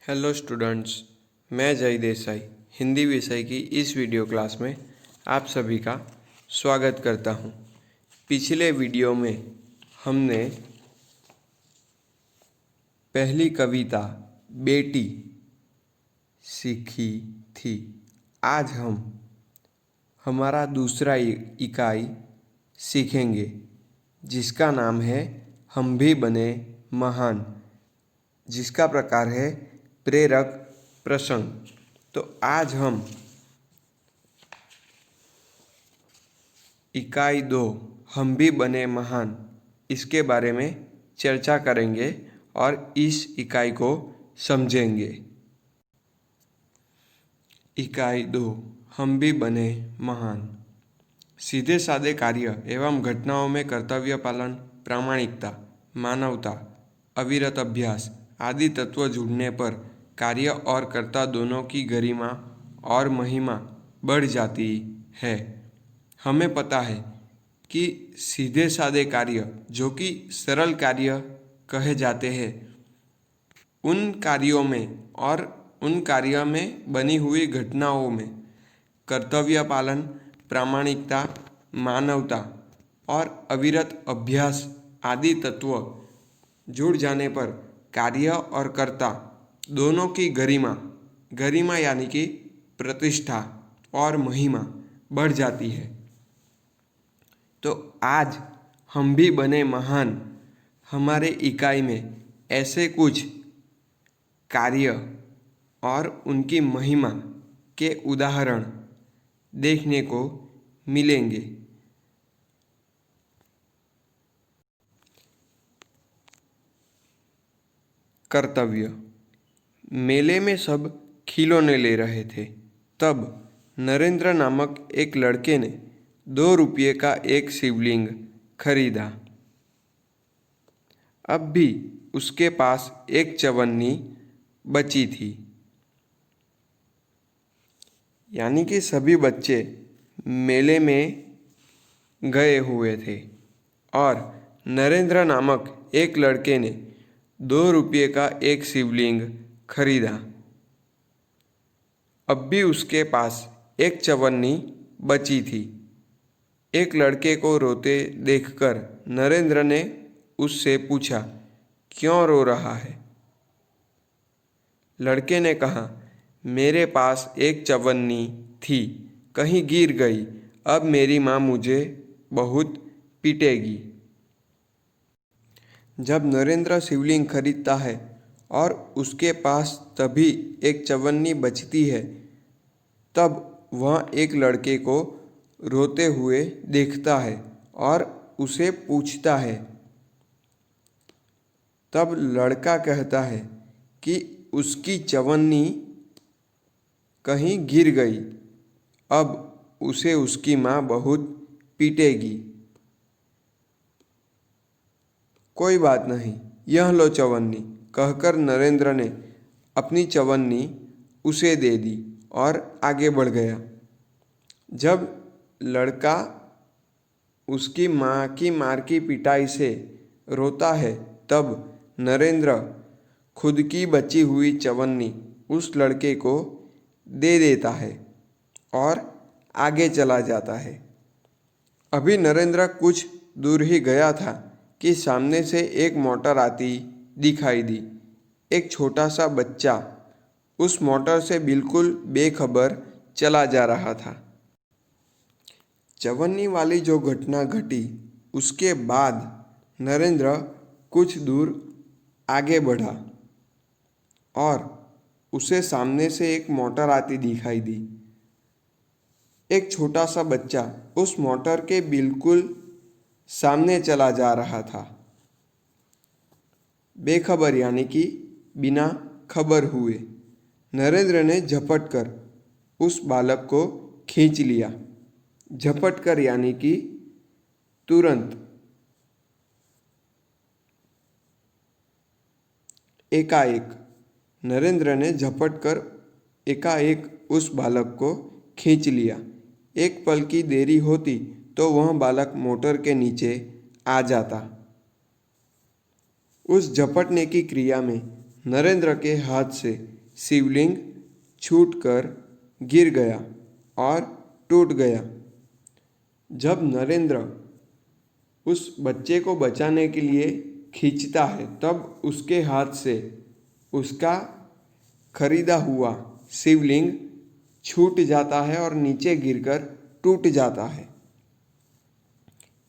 Hello students, मैं जय देसाई हिंदी विषय की इस वीडियो क्लास में आप सभी का स्वागत करता हूं। पिछले वीडियो में हमने पहली कविता बेटी सीखी थी। आज हम हमारा दूसरा इकाई सीखेंगे जिसका नाम है हम भी बने महान, जिसका प्रकार है प्रेरक प्रसंग। तो आज हम इकाई 2 हम भी बने महान इसके बारे में चर्चा करेंगे और इस इकाई को समझेंगे। इकाई 2 हम भी बने महान। सीधे साधे कार्य एवं घटनाओं में कर्तव्य पालन, प्रामाणिकता, मानवता, अविरत अभ्यास आदि तत्व जुड़ने पर कार्य और कर्ता दोनों की गरिमा और महिमा बढ़ जाती है। हमें पता है कि सीधे साधे कार्य जो कि सरल कार्य कहे जाते हैं, उन कार्यों में और उन कार्यों में बनी हुई घटनाओं में कर्तव्य पालन, प्रामाणिकता, मानवता और अविरत अभ्यास आदि तत्व जुड़ जाने पर कार्य और कर्ता दोनों की गरिमा यानी कि प्रतिष्ठा और महिमा बढ़ जाती है। तो आज हम भी बने महान हमारे इकाई में ऐसे कुछ कार्य और उनकी महिमा के उदाहरण देखने को मिलेंगे। कर्तव्य। मेले में सब खिलौने ले रहे थे, तब नरेंद्र नामक एक लड़के ने 2 रुपये का एक शिवलिंग खरीदा। अब भी उसके पास एक चवन्नी बची थी। यानी कि सभी बच्चे मेले में गए हुए थे और नरेंद्र नामक एक लड़के ने 2 रुपये का एक शिवलिंग खरीदा। अब भी उसके पास एक चवन्नी बची थी। एक लड़के को रोते देखकर नरेंद्र ने उससे पूछा, क्यों रो रहा है? लड़के ने कहा, मेरे पास एक चवन्नी थी, कहीं गिर गई, अब मेरी माँ मुझे बहुत पीटेगी। जब नरेंद्र शिवलिंग खरीदता है और उसके पास तभी एक चवन्नी बचती है, तब वह एक लड़के को रोते हुए देखता है और उसे पूछता है। तब लड़का कहता है कि उसकी चवन्नी कहीं गिर गई, अब उसे उसकी माँ बहुत पीटेगी। कोई बात नहीं, यह लो चवन्नी, कहकर नरेंद्र ने अपनी चवन्नी उसे दे दी और आगे बढ़ गया। जब लड़का उसकी माँ की मार की पिटाई से रोता है, तब नरेंद्र खुद की बची हुई चवन्नी उस लड़के को दे देता है और आगे चला जाता है। अभी नरेंद्र कुछ दूर ही गया था कि सामने से एक मोटर आती दिखाई दी। एक छोटा सा बच्चा उस मोटर से बिल्कुल बेखबर चला जा रहा था। चवन्नी वाली जो घटना घटी, उसके बाद नरेंद्र कुछ दूर आगे बढ़ा और उसे सामने से एक मोटर आती दिखाई दी। एक छोटा सा बच्चा उस मोटर के बिल्कुल सामने चला जा रहा था। बेखबर यानी कि बिना खबर हुए नरेंद्र ने झपट कर उस बालक को खींच लिया। झपट कर यानी कि तुरंत। एकाएक नरेंद्र ने झपट कर एकाएक उस बालक को खींच लिया। एक पल की देरी होती तो वह बालक मोटर के नीचे आ जाता। उस झपटने की क्रिया में नरेंद्र के हाथ से शिवलिंग छूटकर गिर गया और टूट गया। जब नरेंद्र उस बच्चे को बचाने के लिए खींचता है तब उसके हाथ से उसका खरीदा हुआ शिवलिंग छूट जाता है और नीचे गिरकर टूट जाता है।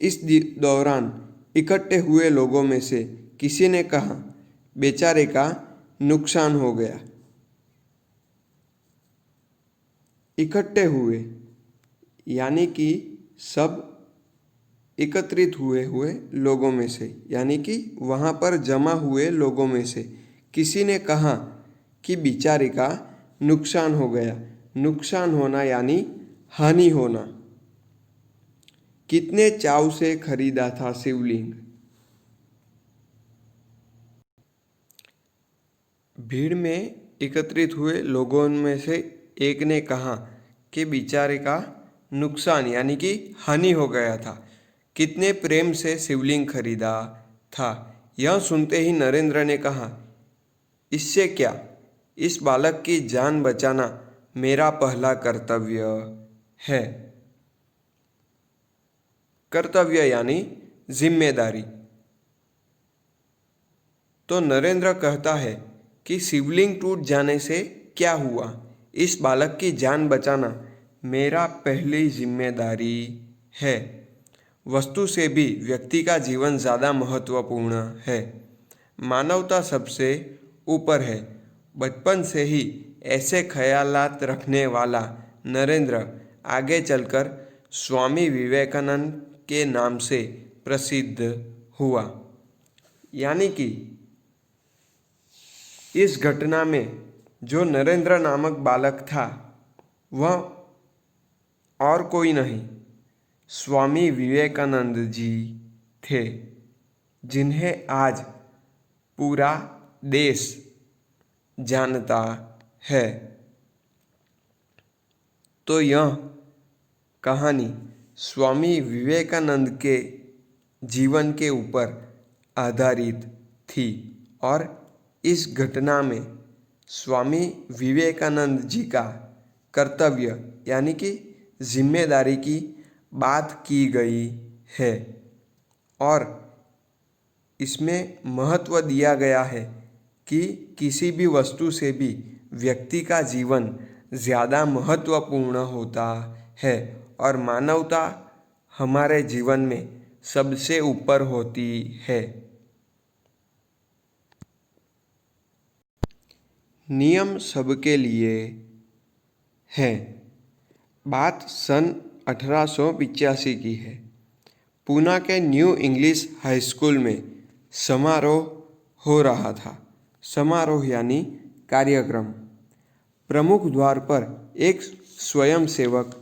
इस दौरान इकट्ठे हुए लोगों में से किसी ने कहा, बेचारे का नुकसान हो गया। इकट्ठे हुए यानी कि सब एकत्रित हुए लोगों में से, यानी कि वहाँ पर जमा हुए लोगों में से किसी ने कहा कि बेचारे का नुकसान हो गया। नुकसान होना यानी हानि होना। कितने चाव से खरीदा था शिवलिंग। भीड़ में एकत्रित हुए लोगों में से एक ने कहा कि बेचारे का नुकसान यानी कि हानि हो गया था। कितने प्रेम से शिवलिंग खरीदा था। यह सुनते ही नरेंद्र ने कहा, इससे क्या, इस बालक की जान बचाना मेरा पहला कर्तव्य है। कर्तव्य यानी जिम्मेदारी। तो नरेंद्र कहता है कि शिवलिंग टूट जाने से क्या हुआ, इस बालक की जान बचाना मेरा पहली जिम्मेदारी है। वस्तु से भी व्यक्ति का जीवन ज़्यादा महत्वपूर्ण है। मानवता सबसे ऊपर है। बचपन से ही ऐसे ख्यालात रखने वाला नरेंद्र आगे चलकर स्वामी विवेकानंद के नाम से प्रसिद्ध हुआ। यानी कि इस घटना में जो नरेंद्र नामक बालक था वह और कोई नहीं, स्वामी विवेकानंद जी थे, जिन्हें आज पूरा देश जानता है। तो यह कहानी स्वामी विवेकानंद के जीवन के ऊपर आधारित थी और इस घटना में स्वामी विवेकानंद जी का कर्तव्य यानी कि जिम्मेदारी की बात की गई है और इसमें महत्व दिया गया है कि किसी भी वस्तु से भी व्यक्ति का जीवन ज़्यादा महत्वपूर्ण होता है और मानवता हमारे जीवन में सबसे ऊपर होती है। नियम सबके लिए है। बात सन 1885 की है। पूना के न्यू इंग्लिश हाई स्कूल में समारोह हो रहा था। समारोह यानी कार्यक्रम। प्रमुख द्वार पर एक स्वयंसेवक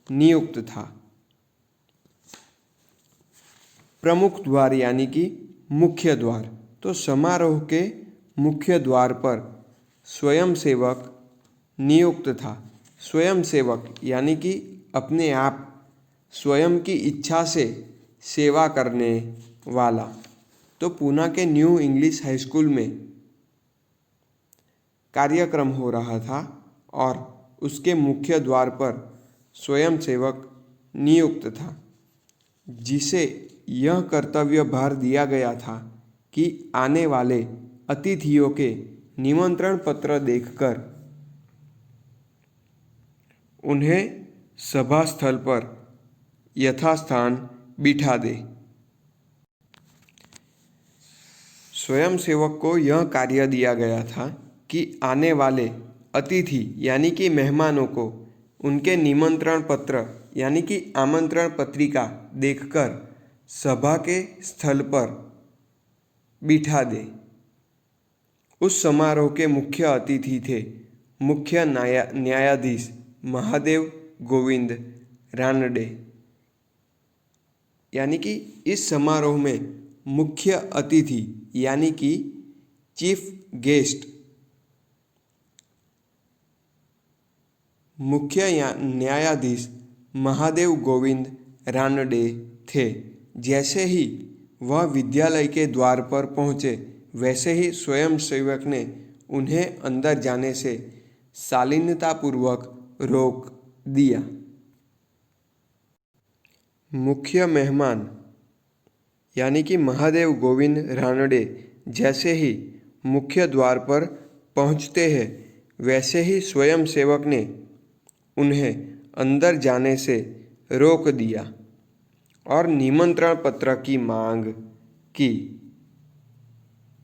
नियुक्त था। प्रमुख द्वार यानी कि मुख्य द्वार। तो समारोह के मुख्य द्वार पर स्वयंसेवक नियुक्त था। स्वयंसेवक यानी कि अपने आप स्वयं की इच्छा से सेवा करने वाला। तो पूना के न्यू इंग्लिश हाई स्कूल में कार्यक्रम हो रहा था और उसके मुख्य द्वार पर स्वयंसेवक नियुक्त था, जिसे यह कर्तव्य भार दिया गया था कि आने वाले अतिथियों के निमंत्रण पत्र देखकर उन्हें सभा स्थल पर यथास्थान बिठा दे। स्वयंसेवक को यह कार्य दिया गया था कि आने वाले अतिथि यानी कि मेहमानों को उनके निमंत्रण पत्र यानी कि आमंत्रण पत्रिका देखकर सभा के स्थल पर बिठा दे। उस समारोह के मुख्य अतिथि थे मुख्य न्यायाधीश महादेव गोविंद रानडे। यानी कि इस समारोह में मुख्य अतिथि यानी कि चीफ गेस्ट मुख्य न्यायाधीश महादेव गोविंद रानडे थे। जैसे ही वह विद्यालय के द्वार पर पहुँचे वैसे ही स्वयंसेवक ने उन्हें अंदर जाने से शालीनतापूर्वक रोक दिया। मुख्य मेहमान यानी कि महादेव गोविंद रानड़े जैसे ही मुख्य द्वार पर पहुंचते हैं, वैसे ही स्वयं सेवक ने उन्हें अंदर जाने से रोक दिया और निमंत्रण पत्र की मांग की।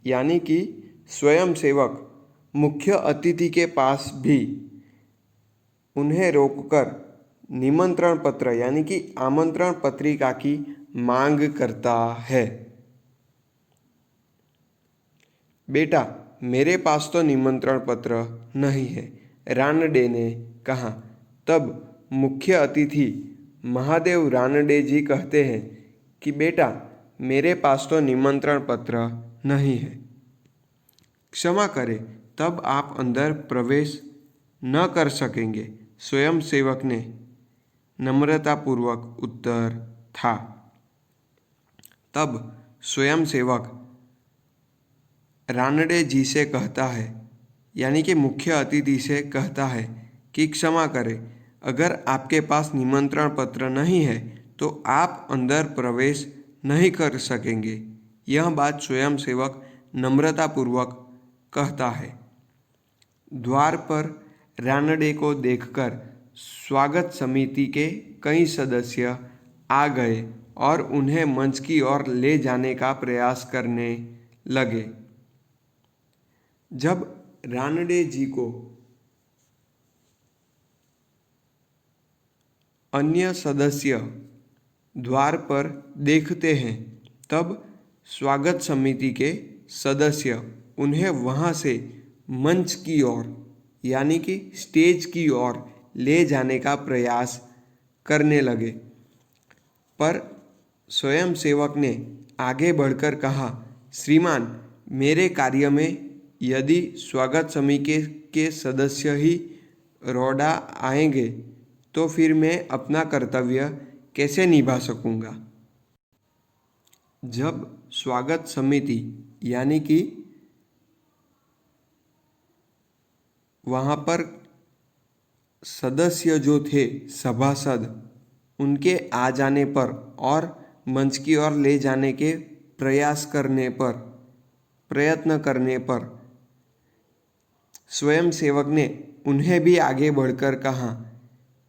यानी कि स्वयं सेवक मुख्य अतिथि के पास भी उन्हें रोककर निमंत्रण पत्र यानी कि आमंत्रण पत्रिका की मांग करता है। बेटा, मेरे पास तो निमंत्रण पत्र नहीं है, रानडे ने कहा। तब मुख्य अतिथि महादेव रानडे जी कहते हैं कि बेटा, मेरे पास तो निमंत्रण पत्र नहीं है, क्षमा करें, तब आप अंदर प्रवेश न कर सकेंगे। स्वयं सेवक ने नम्रतापूर्वक उत्तर था। तब स्वयं सेवक रानडे जी से कहता है, यानी कि मुख्य अतिथि से कहता है कि क्षमा करें, अगर आपके पास निमंत्रण पत्र नहीं है तो आप अंदर प्रवेश नहीं कर सकेंगे। यह बात स्वयं सेवक नम्रतापूर्वक कहता है। द्वार पर रानडे को देखकर स्वागत समिति के कई सदस्य आ गए और उन्हें मंच की ओर ले जाने का प्रयास करने लगे। जब रानडे जी को अन्य सदस्य द्वार पर देखते हैं, तब स्वागत समिति के सदस्य उन्हें वहां से मंच की ओर यानी कि स्टेज की ओर ले जाने का प्रयास करने लगे, पर स्वयं सेवक ने आगे बढ़कर कहा, श्रीमान, मेरे कार्य में यदि स्वागत समिति के सदस्य ही रोड़ा आएंगे तो फिर मैं अपना कर्तव्य कैसे निभा सकूंगा। जब स्वागत समिति यानी कि वहाँ पर सदस्य जो थे, सभासद, उनके आ जाने पर और मंच की ओर ले जाने के प्रयत्न करने पर स्वयं सेवक ने उन्हें भी आगे बढ़कर कहा,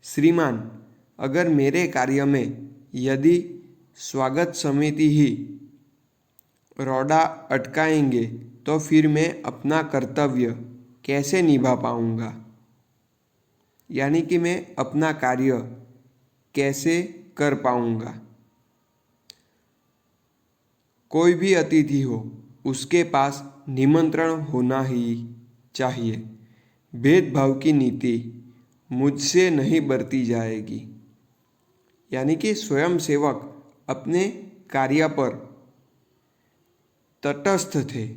श्रीमान, अगर मेरे कार्य में यदि स्वागत समिति ही रोड़ा अटकाएंगे तो फिर मैं अपना कर्तव्य कैसे निभा पाऊंगा, यानी कि मैं अपना कार्य कैसे कर पाऊंगा। कोई भी अतिथि हो, उसके पास निमंत्रण होना ही चाहिए। भेदभाव की नीति मुझसे नहीं बरती जाएगी। यानी कि स्वयं सेवक अपने कार्य पर तटस्थ थे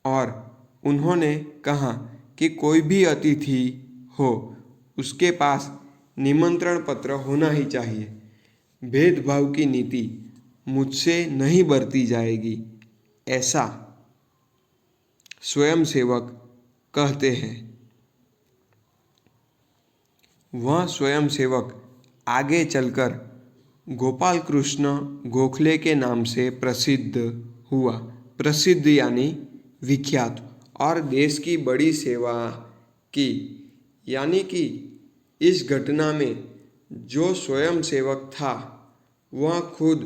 और उन्होंने कहा कि कोई भी अतिथि हो, उसके पास निमंत्रण पत्र होना ही चाहिए। भेदभाव की नीति मुझसे नहीं बरती जाएगी, ऐसा स्वयं सेवक कहते हैं। वह स्वयं सेवक आगे चलकर गोपाल कृष्ण गोखले के नाम से प्रसिद्ध हुआ। प्रसिद्ध यानी विख्यात, और देश की बड़ी सेवा की। यानी कि इस घटना में जो स्वयं सेवक था वह खुद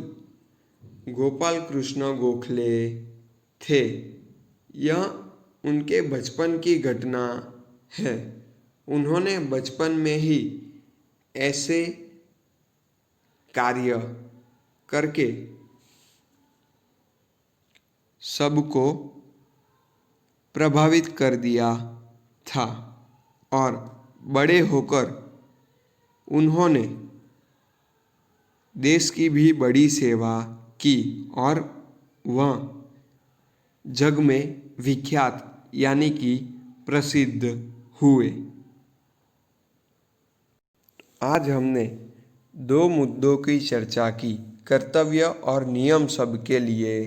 गोपाल कृष्ण गोखले थे। यह उनके बचपन की घटना है। उन्होंने बचपन में ही ऐसे कार्य करके सबको प्रभावित कर दिया था और बड़े होकर उन्होंने देश की भी बड़ी सेवा की और वह जग में विख्यात यानी कि प्रसिद्ध हुए। आज हमने 2 मुद्दों की चर्चा की। कर्तव्य और नियम सबके लिए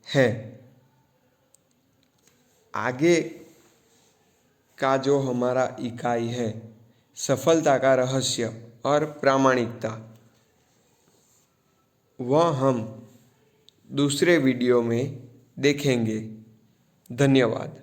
है। आगे का जो हमारा इकाई है सफलता का रहस्य और प्रामाणिकता, वह हम दूसरे वीडियो में देखेंगे। धन्यवाद।